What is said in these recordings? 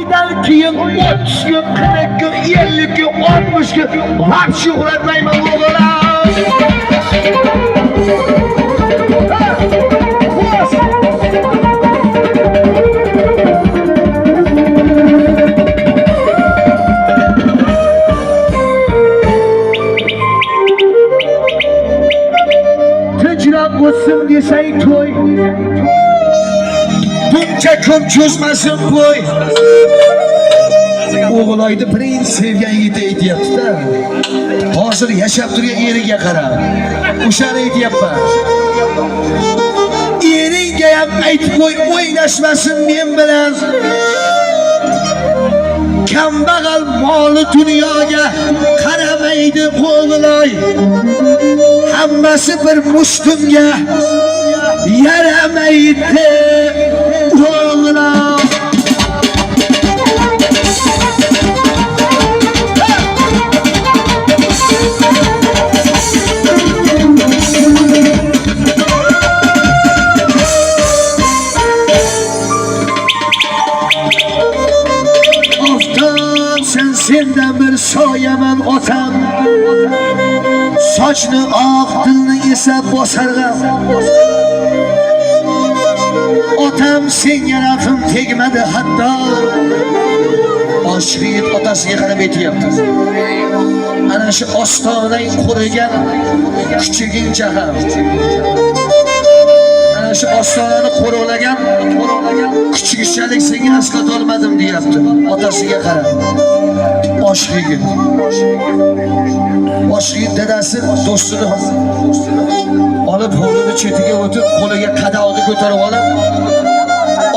aydan keyin 30 gün, 40 gün, 50 gün, 60 gün hapsi uğratmayman oğlan. Tıcrak olsun desey toy, bunca kun çözmesin boy. Oğulaydı prens sevgen yedi etyaptı da. Hazır yaşap duruyor eriga qara. O'shani aytyapman. Eriga ham aytib qo'y, o'ynashmasin men bilan. Kambag'al moli dunyoga qaramaydi qo'g'ilay. Hammasi bir mushtumga yaramaydi qo'g'ilay. Senden bir soyaman otam, sochni oq, dilni esa bosarg'am. Otam senga rafim tegmadi hatto. Oshiq yigit otasiga qarab aytyapti. Ana shu ostonang qurigan kuchugingcha ham. Ana shu ostonani qo'riqlagan kuchugishchalik senga asqat olmadim deyapti. Otasiga qarab. Oshiq yigit dadasi do'stini olib hovlini chetiga o'tib qo'liga qadag'ini ko'tarib olib,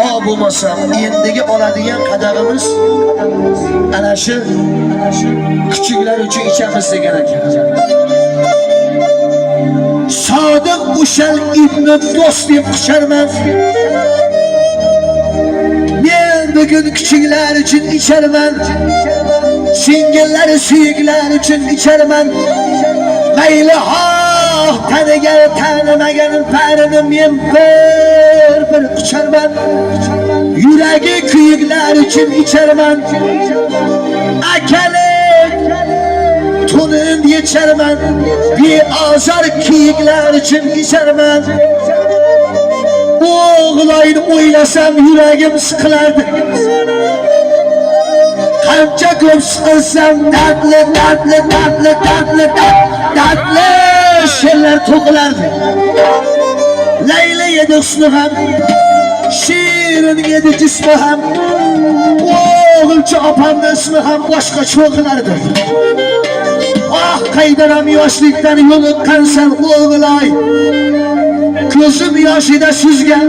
"O bo'lmasam, endigi oladigan qadag'imiz ana shu kuchuklar uchun ichamiz" degan ekan. Sodiq o'shal ibn do'st deb qisharman. Men bugun kuchuklar uchun icharman. Singillar suyuklar uchun icharman. Mayli xoh tanigan tanimagan parini men bir qucharman. Yuragi kuyuklar uchun icharman. Akalik tunin yecharman. Beozor kuyuklar uchun icharman. O'g'loyni o'ylasam yuragim siqilardi. Qancha ko'p siqilsam tatli she'rlar to'qilardi. Layla edi husni ham, shirin edi jismi ham, o'g'ilcha opamning ismi ham boshqa cho'qilardi. Ah, qaydaram yoshlikdan yo'liqqansan o'g'ilay. Ko'zim yoshida suzgan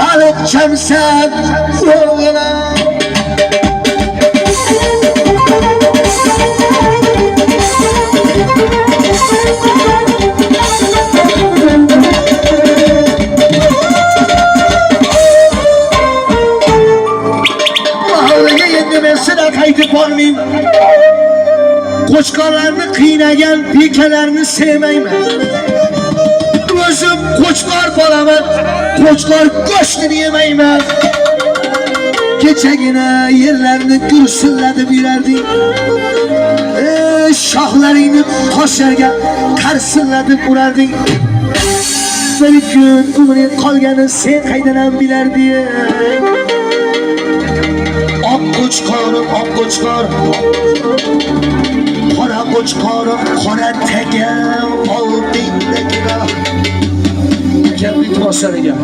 baliqchamsan o'g'ilay. Qaytib bormayman. Qo'chqorlarni qiynagan bekalarni sevmayman. O'zim qo'chqor bolaman, qo'chqor go'shtini yemayman. Kechagina yerlarni gursillatib yurarding. Shoxlaringni toshlarga qarsillatib urarding. Bir kun umring qolgani sen qaydan ham bilarding? Qo'chqorim, qo'chqor. Qora qo'chqorim, qora tagam oldingdagina. Kabrit bosariga.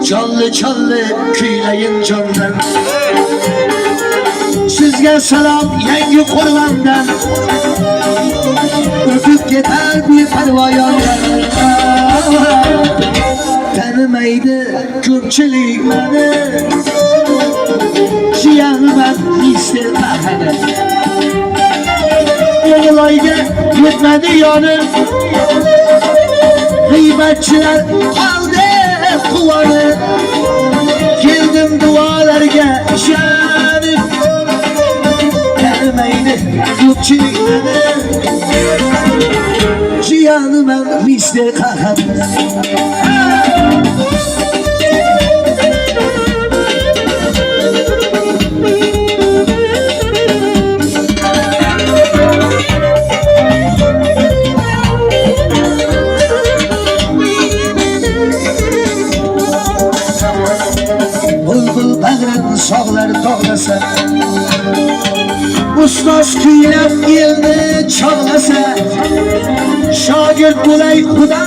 Cholli kuylayin jondan. Sizga salom yangi qo'rg'ondan. O'tib ketar beparvo yondan. Tanimaydi ko'pchilik meni. Jiyanman mister Bahana. O'g'loyga yetmadi yonim. G'iybatchilar qoldi quvonib. Keldim duolarga ishonib. Tanimaydi ko'pchilik meni. Jiyanman mister Bahana. sağlar dağlasa Ustoz kuylab elni çağlasa Şagird bo'lay xudo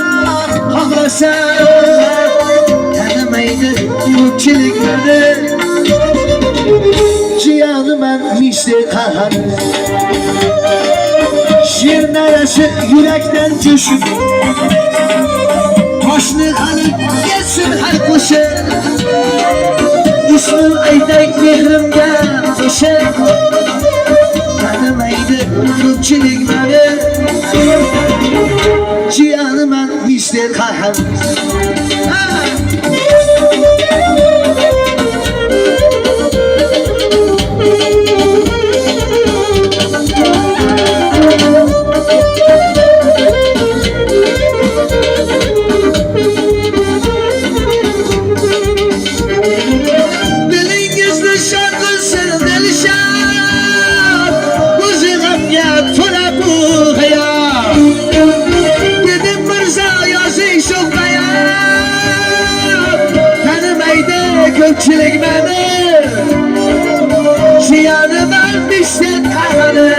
xohlasa Tanimaydi ko'pchilik meni Jiyaniman mishday qahar She'r narasi yurakdan jo'shib Toshni alib yetsin har qo'shiq İsmim aytay mehrimga qo'shib Tanimaydi ko'pchilik meni Jiyaniman mishday qahar Ko'pchilik meni Jiyaniman mishday qahari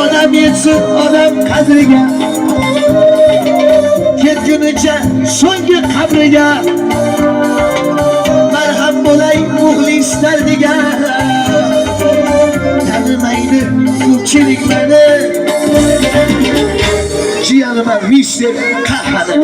Odam yetsin odam qadriga Ketgunicha so'nggi qabriga Marham bo'lay muxlislarga Tanimaydi ko'pchilik meni Jiyaniman mishday qahari